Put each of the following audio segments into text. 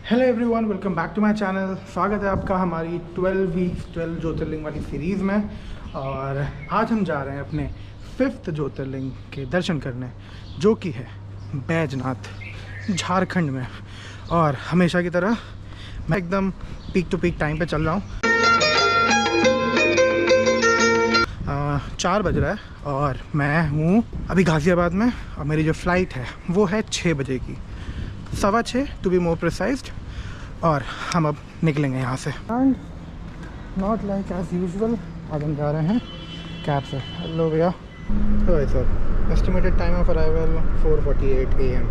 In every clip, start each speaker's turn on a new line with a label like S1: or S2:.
S1: Hello everyone, welcome back to my channel. स्वागत है आपका हमारी 12 वीक्स 12 ज्योतिर्लिंग वाली सीरीज़ में। और आज हम जा रहे हैं अपने 5th ज्योतिर्लिंग के दर्शन करने, जो कि है बैजनाथ, झारखंड में। और हमेशा की तरह मैं एकदम पीक टू पीक टाइम पे चल रहा हूँ। 4 बज रहा है और मैं हूँ अभी गाज़ियाबाद में, और मेरी जो फ़्लाइट है वो है 6 बजे की, 6:15 टू बी मोर प्रिसाइज्ड। और हम अब निकलेंगे यहाँ से। And not like as usual, आज हम जा रहे हैं कैब से। हेलो भैया। तो भाई साहब, estimated time of arrival 4:48 AM।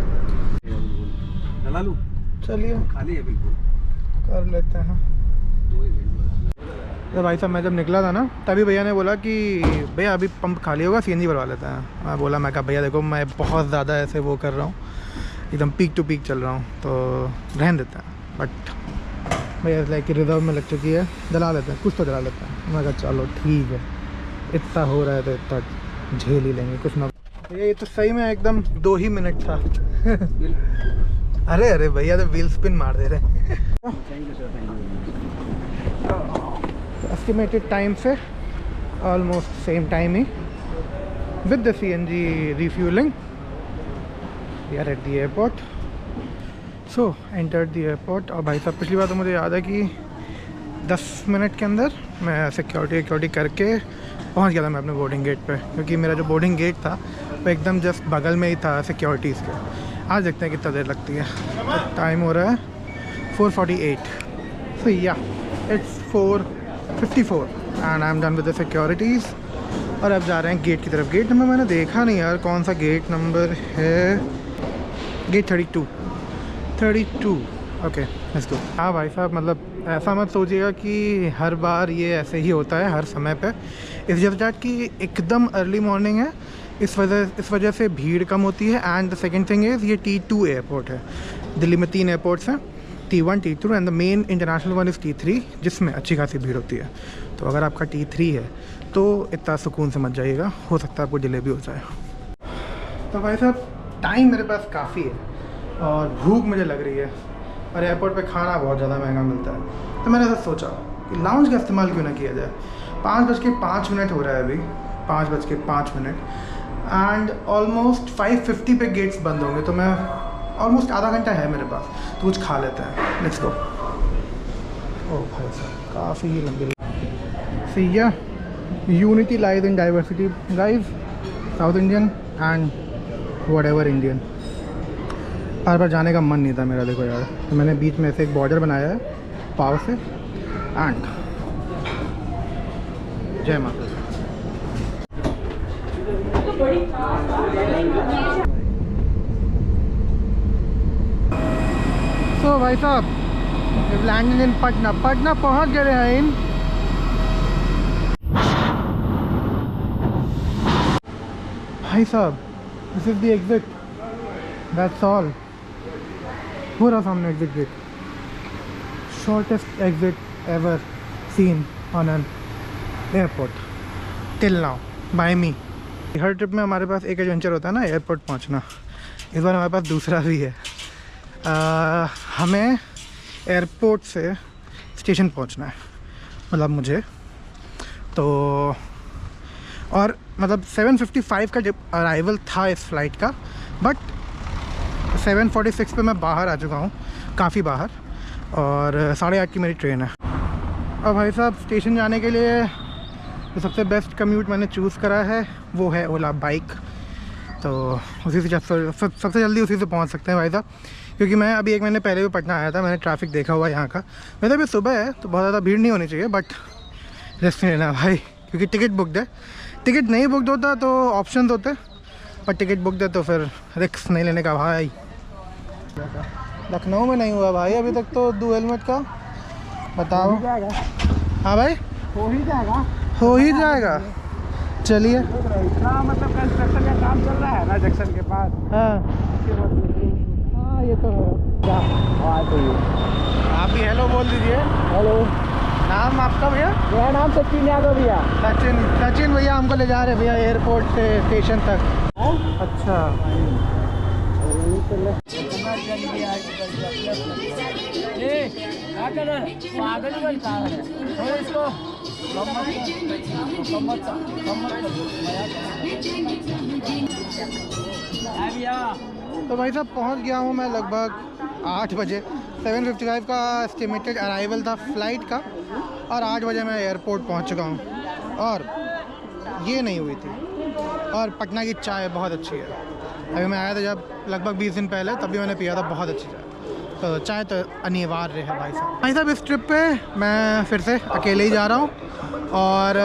S2: चला लूँ?
S1: चलिए,
S2: खाली है बिल्कुल,
S1: कर लेते हैं। तो भाई साहब, मैं जब निकला था ना, तभी भैया ने बोला कि भैया अभी पंप खाली होगा, CNG भरवा लेते हैं। मैं बोला, मैं कहा भैया देखो, मैं बहुत ज़्यादा ऐसे वो कर रहा हूँ, एकदम पीक टू पीक चल रहा हूँ, तो रहने देते हैं। बट भैया लाइक कि रिजर्व में लग चुकी है, जला लेते हैं, कुछ तो जला लेते हैं। मैं कहा चलो ठीक है, इतना हो रहा है तो इतना झेल ही लेंगे, कुछ ना। ये तो सही में एकदम 2 ही मिनट था। अरे अरे भैया तो व्हील स्पिन मार दे रहे। एस्टिमेटेड टाइम से ऑलमोस्ट सेम टाइम ही with the CNG refuelling. We are at the airport. So entered the airport. और भाई साहब, पिछली बार तो मुझे याद है कि 10 मिनट के अंदर मैं सिक्योरिटी करके पहुंच गया था मैं अपने बोर्डिंग गेट पे, क्योंकि मेरा जो बोर्डिंग गेट था वो एकदम जस्ट बगल में ही था सिक्योरिटीज़ के। आज देखते हैं कितना देर लगती है। टाइम हो रहा है 4:48। सो या it's 4:54 and I am done with the securities. और अब जा रहे हैं गेट की तरफ। गेट नंबर मैंने देखा नहीं यार, कौन सा गेट नंबर है? गेट 32। Okay, let's go. हाँ भाई साहब, मतलब ऐसा मत सोचिएगा कि हर बार ये ऐसे ही होता है हर समय पे। इस जस्ट दैट कि एकदम अर्ली मॉर्निंग है, इस वजह से भीड़ कम होती है। And the second thing is, ये T2 एयरपोर्ट है। दिल्ली में 3 एयरपोर्ट्स हैं, T1, T2 and the main international one is T3, जिसमें अच्छी खासी भीड़ होती है। तो अगर आपका T3 है तो इतना सुकून से मत जाइएगा, हो सकता है आपको डिले भी हो जाए। तो भाई साहब, टाइम मेरे पास काफ़ी है और भूख मुझे लग रही है, और एयरपोर्ट पे खाना बहुत ज़्यादा महंगा मिलता है। तो मैंने ऐसा सोचा कि लाउंज का इस्तेमाल क्यों ना किया जाए। 5:05 हो रहा है अभी, 5:05, एंड ऑलमोस्ट 5:50 पे गेट्स बंद होंगे। तो मैं ऑलमोस्ट आधा घंटा है मेरे पास, तो कुछ खा लेते हैं। Let's go. ओह भाई साहब, काफ़ी लंबी। सी या unity lies in diversity guys, South Indian and whatever Indian. बार जाने का मन नहीं था मेरा, देखो यार, तो मैंने बीच में से एक बॉर्डर बनाया है पाव से। एंड जय माता दी। तो भाई साहब, लैंडिंग इन पटना पहुंच गए हैं इन। भाई साहब, this is the exit, that's all. पूरा सामने exit gate, shortest exit ever seen on an airport till now by me. हर ट्रिप में हमारे पास एक एडवेंचर होता है ना, एयरपोर्ट पहुंचना। इस बार हमारे पास दूसरा भी है। हमें एयरपोर्ट से स्टेशन पहुंचना है, मतलब मुझे तो। और मतलब 7:55 का जब अराइवल था इस फ्लाइट का, बट 7:46 पे मैं बाहर आ चुका हूँ, काफ़ी बाहर, और 8:30 की मेरी ट्रेन है। और भाई साहब, स्टेशन जाने के लिए जो सबसे बेस्ट कम्यूट मैंने चूज़ करा है वो है ओला बाइक। तो उसी से सबसे जल्दी उसी से पहुँच सकते हैं भाई साहब, क्योंकि मैं अभी 1 महीने पहले भी पटना आया था, मैंने ट्रैफिक देखा हुआ है यहाँ का। वैसे अभी सुबह है तो बहुत ज़्यादा भीड़ नहीं होनी चाहिए, बट रिस्क नहीं लेना भाई, क्योंकि टिकट बुकड है। टिकट नहीं बुकड होता तो ऑप्शन होते, पर टिकट बुकड है तो फिर रिस्क नहीं लेने का भाई। लखनऊ में नहीं हुआ भाई अभी तक तो डू हेलमेट का। बताओ। हाँ भाई, हो ही जाएगा। चलिए।
S2: मतलब कंस्ट्रक्शन का काम चल रहा है ना जंक्शन के पास।
S1: हाँ हाँ, ये तो है। आप भी हेलो बोल दीजिए।
S2: हेलो,
S1: नाम आपका भैया?
S2: मेरा नाम सचिन यादव भैया।
S1: सचिन भैया हमको ले जा रहे भैया एयरपोर्ट से स्टेशन तक। अच्छा। तो भाई साहब पहुंच गया हूं मैं लगभग 8 बजे। 7:55 का एस्टिमेटेड अराइवल था फ़्लाइट का, और 8 बजे मैं एयरपोर्ट पहुंच चुका हूं। और ये नहीं हुई थी। और पटना की चाय बहुत अच्छी है। अभी मैं आया था जब लगभग 20 दिन पहले, तब भी मैंने पिया था, बहुत अच्छी चाय। तो चाय तो अनिवार्य है भाई साहब। भाई साहब इस ट्रिप पे मैं फिर से अकेले ही जा रहा हूँ, और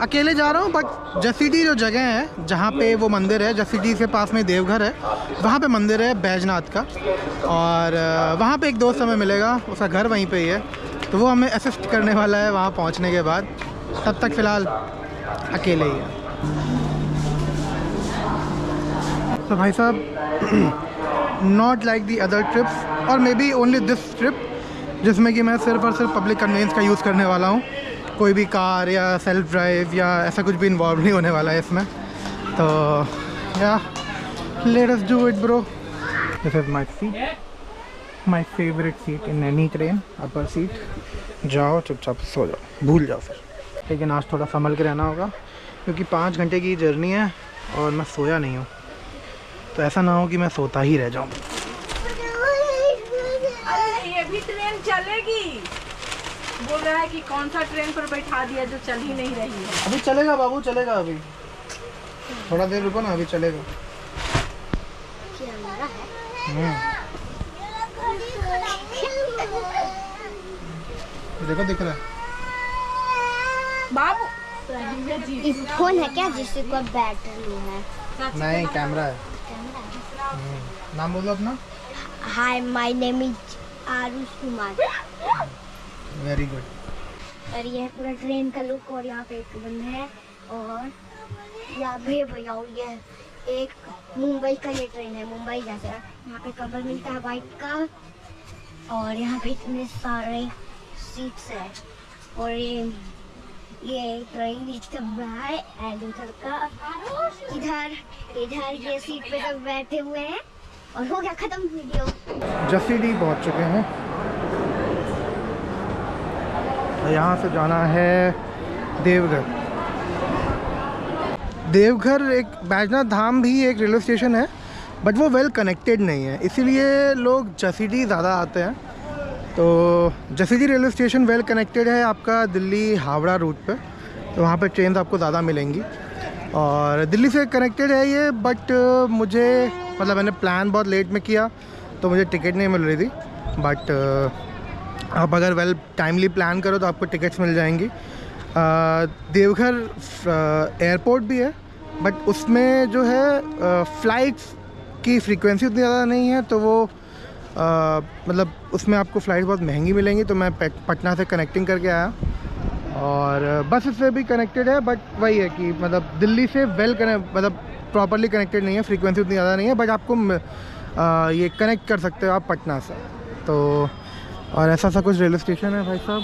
S1: अकेले जा रहा हूँ। बट जसीडीह जो जगह है जहाँ पे वो मंदिर है, जसीडीह से पास में देवघर है, वहाँ पे मंदिर है बैजनाथ का। और वहाँ पे एक दोस्त हमें मिलेगा, उसका घर वहीं पे ही है, तो वो हमें असिस्ट करने वाला है वहाँ पहुँचने के बाद। तब तक फ़िलहाल अकेले ही है। तो भाई साहब not like the other trips, और maybe only this trip, जिसमें कि मैं सिर्फ और सिर्फ पब्लिक कन्वेंस का यूज़ करने वाला हूँ। कोई भी कार या सेल्फ ड्राइव या ऐसा कुछ भी इन्वॉल्व नहीं होने वाला है इसमें। तो या let us do it bro. This is my seat, my favourite seat in any train, upper seat. जाओ चुपचाप सो जाओ, भूल जाओ फिर। लेकिन आज थोड़ा संभल के रहना होगा, क्योंकि 5 घंटे की जर्नी है और मैं सोया नहीं हूँ। तो ऐसा ना हो कि मैं सोता ही रह जाऊँ।
S3: अरे ये भी ट्रेन चलेगी, बोल रहा है कि कौन सा ट्रेन पर बैठा दिया जो चल ही नहीं रही है।
S1: अभी चलेगा बाबू, चलेगा। अभी थोड़ा देर रुको ना, अभी चलेगा। देखो दिख रहा है
S3: बाबू।
S4: फोन है क्या जिससे कोई बैटरी है?
S1: नहीं, कैमरा है। नाम बोलो अपना।
S4: Hi, my name is Aarush Kumar.
S1: Very good.
S4: और ये है पूरा ट्रेन का लुक, और यहाँ पे एक बंद है, और यहाँ पे भैया ये एक मुंबई का ये ट्रेन है, मुंबई जैसा। यहाँ पे कवर मिलता है बाइक का, और यहाँ पे इतने सारे सीट्स है। और ये ट्रेन इतना है, एंड उधर का इधर ये सीट पे सब बैठे हुए हैं। और हो गया खत्म वीडियो।
S1: जसीडीह पहुंच चुके हैं। यहाँ से जाना है देवघर। देवघर एक बैजनाथ धाम भी एक रेलवे स्टेशन है, बट वो वेल कनेक्टेड नहीं है, इसीलिए लोग जसीडीह ज़्यादा आते हैं। तो Jasidih railway station well connected है आपका दिल्ली हावड़ा रूट पे, तो वहाँ पे ट्रेन आपको ज़्यादा मिलेंगी। और दिल्ली से कनेक्टेड है ये, बट मुझे मतलब मैंने प्लान बहुत लेट में किया, तो मुझे टिकट नहीं मिल रही थी। बट आप अगर वेल टाइमली प्लान करो तो आपको टिकट्स मिल जाएंगी। देवघर एयरपोर्ट भी है, बट उसमें जो है फ़्लाइट्स की फ्रीक्वेंसी उतनी ज़्यादा नहीं है, तो वो मतलब उसमें आपको फ़्लाइट बहुत महंगी मिलेंगी। तो मैं पटना से कनेक्टिंग करके आया, और बस से भी कनेक्टेड है, बट वही है कि मतलब दिल्ली से मतलब प्रॉपरली कनेक्टेड नहीं है, फ्रीक्वेंसी उतनी ज़्यादा नहीं है, बट आपको ये कनेक्ट कर सकते हो आप पटना से। तो और ऐसा सा कुछ रेलवे स्टेशन है भाई साहब।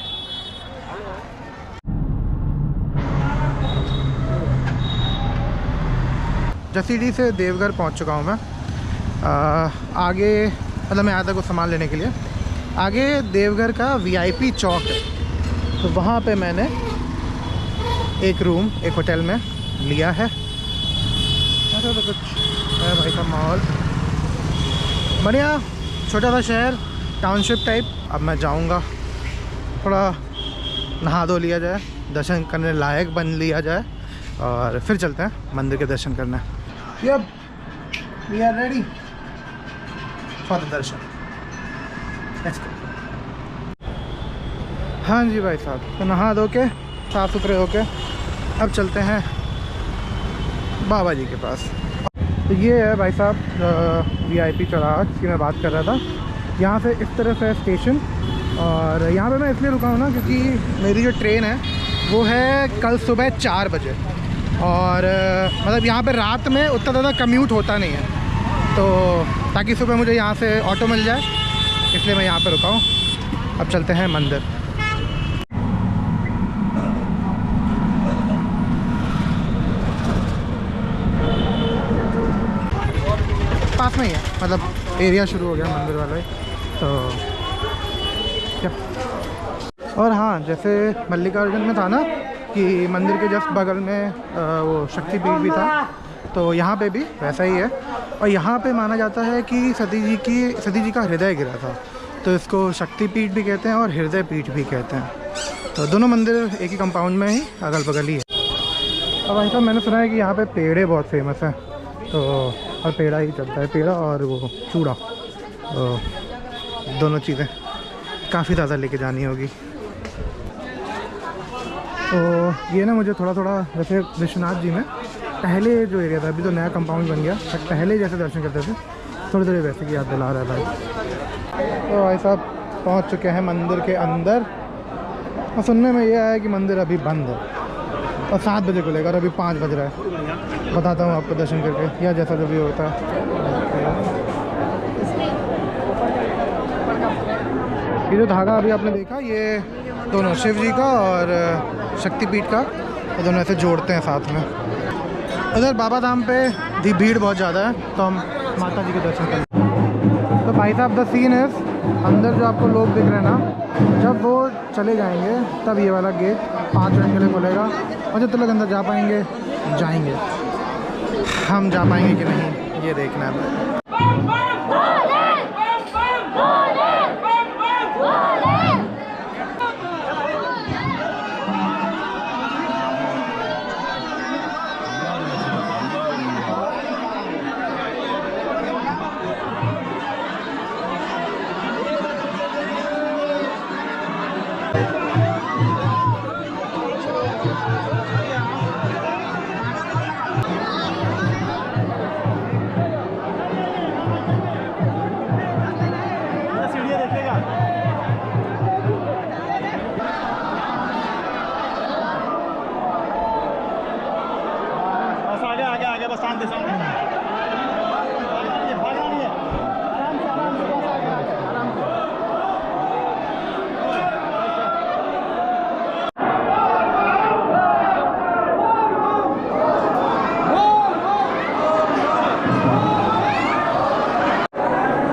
S1: जसीडीह से देवघर पहुंच चुका हूं मैं। आगे मतलब मैं आया था कुछ सामान लेने के लिए। आगे देवघर का VIP चौक है, तो वहाँ पे मैंने एक रूम एक होटल में लिया है। ऐसा तो कुछ है भाई साहब, माहौल बढ़िया, छोटा सा शहर, टाउनशिप टाइप। अब मैं जाऊंगा, थोड़ा नहा धो लिया जाए, दर्शन करने लायक बन लिया जाए, और फिर चलते हैं मंदिर के दर्शन करने। Yup, we are ready for the darshan. Let's go. हाँ जी भाई साहब, तो नहा धो के साफ़ सुथरे होके अब चलते हैं बाबा जी के पास। तो ये है भाई साहब VIP चौराहा जिसकी मैं बात कर रहा था। यहाँ से इस तरफ है स्टेशन, और यहाँ पे मैं इसलिए रुका हूँ ना क्योंकि मेरी जो ट्रेन है वो है कल सुबह 4 बजे, और मतलब यहाँ पे रात में उतना ज़्यादा कम्यूट होता नहीं है, तो ताकि सुबह मुझे यहाँ से ऑटो मिल जाए, इसलिए मैं यहाँ पे रुका हूँ। अब चलते हैं मंदिर। पास में ही है, मतलब एरिया शुरू हो गया मंदिर वाला ही, तो और हाँ, जैसे मल्लिकार्जुन में था ना कि मंदिर के जस्ट बगल में वो शक्तिपीठ भी था, तो यहाँ पे भी वैसा ही है। और यहाँ पे माना जाता है कि सती जी का हृदय गिरा था, तो इसको शक्तिपीठ भी कहते हैं और हृदय पीठ भी कहते हैं। तो दोनों मंदिर एक ही कंपाउंड में ही अगल बगल ही है। अब भाई साहब, मैंने सुना है कि यहाँ पे पेड़े बहुत फेमस हैं, तो और पेड़ा ही चलता है, पेड़ा और वो चूड़ा, तो दोनों चीज़ें काफ़ी ज़्यादा लेके जानी होगी। तो ये ना मुझे थोड़ा थोड़ा वैसे विश्वनाथ जी में पहले जो एरिया था, अभी तो नया कंपाउंड बन गया, बट पहले जैसे दर्शन करते थे थोड़े थोड़े वैसे की याद दिला रहा था। तो भाई साहब पहुँच चुके हैं मंदिर के अंदर, और सुनने में ये आया कि मंदिर अभी बंद है और 7 बजे खुलेगा और अभी 5 बज रहा है। बताता हूँ आपको दर्शन करके, या जैसा जो भी होता है। ये जो धागा अभी आपने देखा, ये दोनों शिव जी का और शक्तिपीठ का, ये दोनों ऐसे जोड़ते हैं साथ में। उधर बाबा धाम पे भीड़ बहुत ज़्यादा है, तो हम माता जी के दर्शन करें। तो भाई साहब द सीन इज, अंदर जो आपको लोग दिख रहे हैं ना, जब वो चले जाएंगे तब ये वाला गेट 5 मिनट के लिए खुलेगा, और जब तक लोग अंदर जा पाएंगे जाएंगे। हम जा पाएंगे कि नहीं ये देखना है।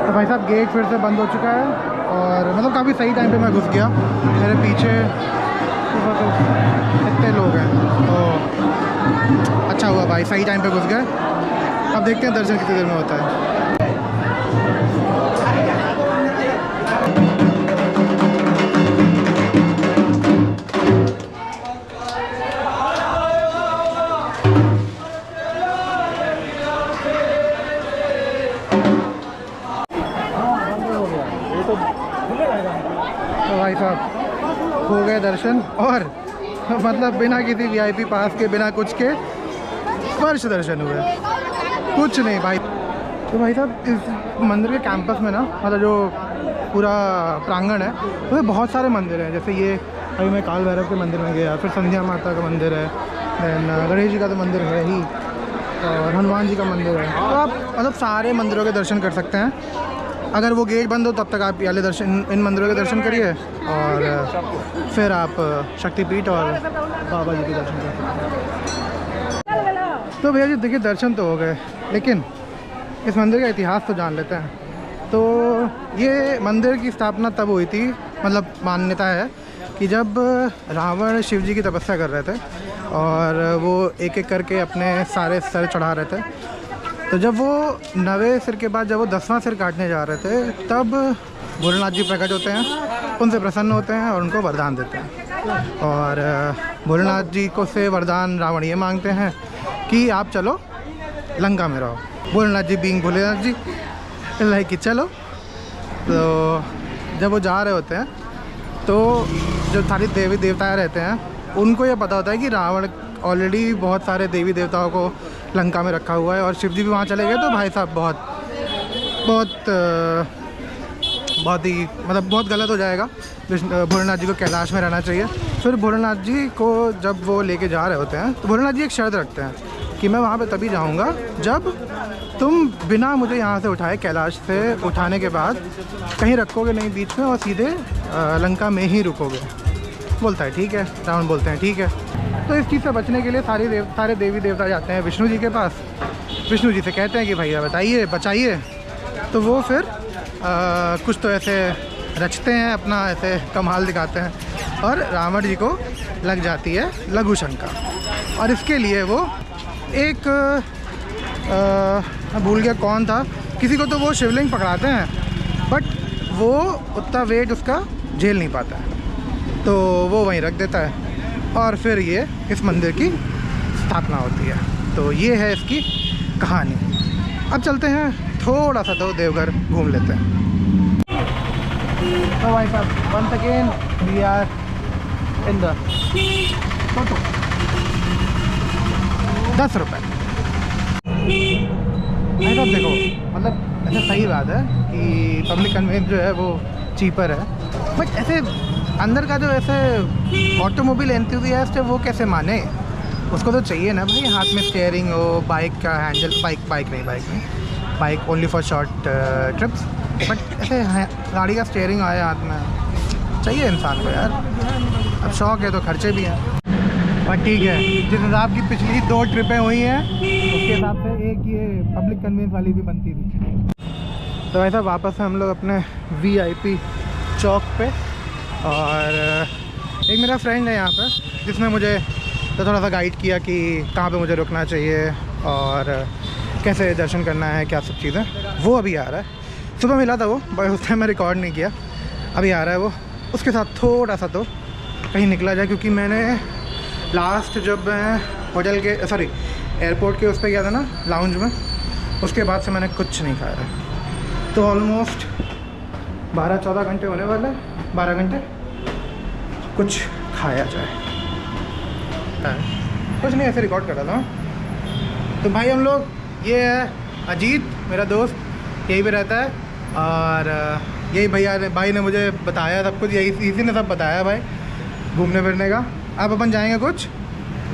S1: भाई साहब गेट फिर से बंद हो चुका है, और मतलब काफ़ी सही टाइम पे मैं घुस गया। मेरे पीछे इतने लोग हैं, तो अच्छा हुआ भाई, सही टाइम पे घुस गए। अब देखते हैं दर्शन कितनी देर में होता है। तो भाई साहब हो गए दर्शन, और मतलब बिना किसी वीआईपी पास के, बिना कुछ के स्पर्श दर्शन हुए, कुछ नहीं भाई। तो भाई साहब इस मंदिर के कैंपस में ना, मतलब जो पूरा प्रांगण है उसमें बहुत सारे मंदिर हैं। जैसे ये अभी मैं काल भैरव के मंदिर में गया, फिर संध्या माता का मंदिर है, देन गणेश जी का तो मंदिर है ही, और हनुमान जी का मंदिर है। तो आप मतलब सारे मंदिरों के दर्शन कर सकते हैं। अगर वो गेट बंद हो तब तक आप पहले दर्शन इन मंदिरों के दर्शन करिए, और फिर आप शक्तिपीठ और बाबा जी के दर्शन कर सकते हैं। तो भैया जी देखिए, दर्शन तो हो गए, लेकिन इस मंदिर का इतिहास तो जान लेते हैं। तो ये मंदिर की स्थापना तब हुई थी, मतलब मान्यता है कि जब रावण शिव जी की तपस्या कर रहे थे, और वो एक एक करके अपने सारे सर चढ़ा रहे थे। तो जब वो 9वें सिर के बाद जब वो 10वां सिर काटने जा रहे थे, तब भोलेनाथ जी प्रकट होते हैं, उनसे प्रसन्न होते हैं और उनको वरदान देते हैं। और भोलेनाथ जी को से वरदान रावण ये मांगते हैं कि आप चलो लंका में रहो। भोलेनाथ जी बीइंग भोलेनाथ जी लाइक कि चलो। तो जब वो जा रहे होते हैं, तो जो सारी देवी देवताएँ रहते हैं, उनको ये पता होता है कि रावण ऑलरेडी बहुत सारे देवी देवताओं को लंका में रखा हुआ है, और शिव जी भी वहाँ चले गए। तो भाई साहब बहुत ही मतलब बहुत गलत हो जाएगा। भोलेनाथ जी को कैलाश में रहना चाहिए। फिर भोलेनाथ जी को जब वो लेके जा रहे होते हैं, तो भोलेनाथ जी एक शर्त रखते हैं कि मैं वहाँ पे तभी जाऊँगा जब तुम बिना मुझे यहाँ से उठाए, कैलाश से उठाने के बाद कहीं रखोगे नहीं बीच में, और सीधे लंका में ही रुकोगे। बोलता है ठीक है, रावण बोलते हैं ठीक है। तो इस चीज़ से बचने के लिए सारे देवी देवता जाते हैं विष्णु जी के पास। विष्णु जी से कहते हैं कि भैया बताइए, बचाइए। तो वो फिर कुछ तो ऐसे रचते हैं, अपना ऐसे कमाल दिखाते हैं और रावण जी को लग जाती है लघु शंका। और इसके लिए वो एक मैं भूल गया कौन था, किसी को तो वो शिवलिंग पकड़ाते हैं बट वो उतना वेट उसका झेल नहीं पाता है, तो वो वहीं रख देता है और फिर ये इस मंदिर की स्थापना होती है। तो ये है इसकी कहानी। अब चलते हैं थोड़ा सा तो देवघर घूम लेते हैं। तो भाई साहब once again we are in the toto. 10 रुपये। भाई साहब देखो, मतलब ऐसा सही बात है कि पब्लिक कन्वेंस जो है वो चीपर है, बट ऐसे अंदर का जो ऐसे ऑटोमोबाइल एंथुसियास्ट है वो कैसे माने? उसको तो चाहिए ना भाई हाथ में स्टीयरिंग हो, बाइक का handle, bike only for short trips, but ऐसे गाड़ी का स्टीयरिंग आए हाथ में, चाहिए इंसान को यार। अब शौक है तो खर्चे भी हैं। और ठीक है, जिस हिसाब की पिछली 2 ट्रिपें हुई हैं उसके हिसाब से एक ये पब्लिक कन्वेंस वाली भी बनती थी। तो ऐसा वापस हम लोग अपने VIP चौक पे, और एक मेरा फ्रेंड है यहाँ पे जिसने मुझे तो थोड़ा सा गाइड किया कि कहाँ पे मुझे रुकना चाहिए और कैसे दर्शन करना है, क्या सब चीज़ें। वो अभी आ रहा है, सुबह मिला था वो बट उस टाइम मैं रिकॉर्ड नहीं किया, अभी आ रहा है वो। उसके साथ थोड़ा सा तो कहीं निकला जाए, क्योंकि मैंने लास्ट जब होटल के एयरपोर्ट के उस पर गया था ना लाउंज में, उसके बाद से मैंने कुछ नहीं खाया है। तो ऑलमोस्ट 12-14 घंटे होने वाले, 12 घंटे कुछ खाया जाए। कुछ नहीं, ऐसे रिकॉर्ड कर रहा था। तो भाई हम लोग, ये है अजीत मेरा दोस्त, यहीं पे रहता है, और यही भाई ने मुझे बताया सब कुछ, यही इसी ने सब बताया भाई घूमने फिरने का। अब अपन जाएंगे कुछ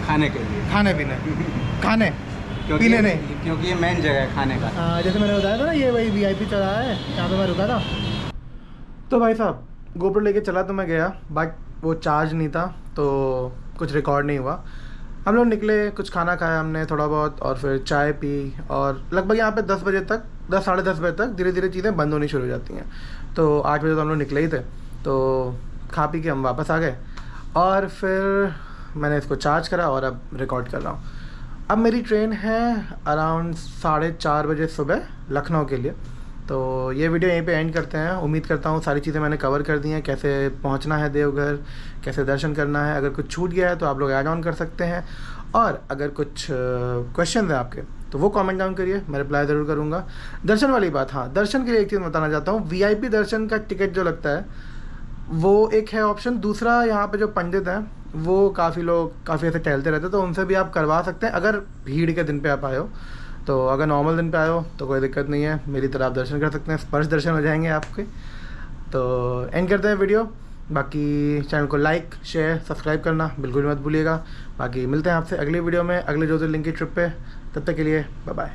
S2: खाने के लिए,
S1: खाने पीने, खाने पीने नहीं,
S2: क्योंकि ये मेन जगह है खाने का।
S1: जैसे मैंने बताया था ना, ये वही VIP चौराहा है, यहाँ पे मैं रुका था। तो भाई साहब गोप्रो लेके चला तो मैं गया, बट वो चार्ज नहीं था तो कुछ रिकॉर्ड नहीं हुआ। हम लोग निकले, कुछ खाना खाया हमने थोड़ा बहुत, और फिर चाय पी, और लगभग यहाँ पे 10 बजे तक, 10 साढ़े 10 बजे तक धीरे धीरे चीज़ें बंद होनी शुरू हो जाती हैं। तो 8 बजे तो हम लोग निकले ही थे, तो खा पी के हम वापस आ गए, और फिर मैंने इसको चार्ज करा और अब रिकॉर्ड कर रहा हूँ। अब मेरी ट्रेन है अराउंड 4:30 बजे सुबह लखनऊ के लिए। तो ये वीडियो यहीं पे एंड करते हैं। उम्मीद करता हूँ सारी चीज़ें मैंने कवर कर दी हैं, कैसे पहुँचना है देवघर, कैसे दर्शन करना है। अगर कुछ छूट गया है तो आप लोग ऐड ऑन कर सकते हैं, और अगर कुछ क्वेश्चन है आपके तो वो कमेंट डाउन करिए, मैं रिप्लाई ज़रूर करूँगा। दर्शन वाली बात, हाँ दर्शन के लिए एक चीज़ बताना चाहता हूँ, VIP दर्शन का टिकट जो लगता है वो एक है ऑप्शन। दूसरा, यहाँ पे जो पंडित हैं वो काफ़ी लोग काफ़ी ऐसे टहलते रहते हैं, तो उनसे भी आप करवा सकते हैं अगर भीड़ के दिन पे आप आए हो। तो अगर नॉर्मल दिन पे आए हो तो कोई दिक्कत नहीं है, मेरी तरह आप दर्शन कर सकते हैं, स्पर्श दर्शन हो जाएंगे आपके। तो एंड करते हैं वीडियो। बाकी चैनल को लाइक शेयर सब्सक्राइब करना बिल्कुल मत भूलिएगा। बाकी मिलते हैं आपसे अगली वीडियो में, अगले ज्योतिर्लिंग की ट्रिप पे। तब तक के लिए बाय बाय।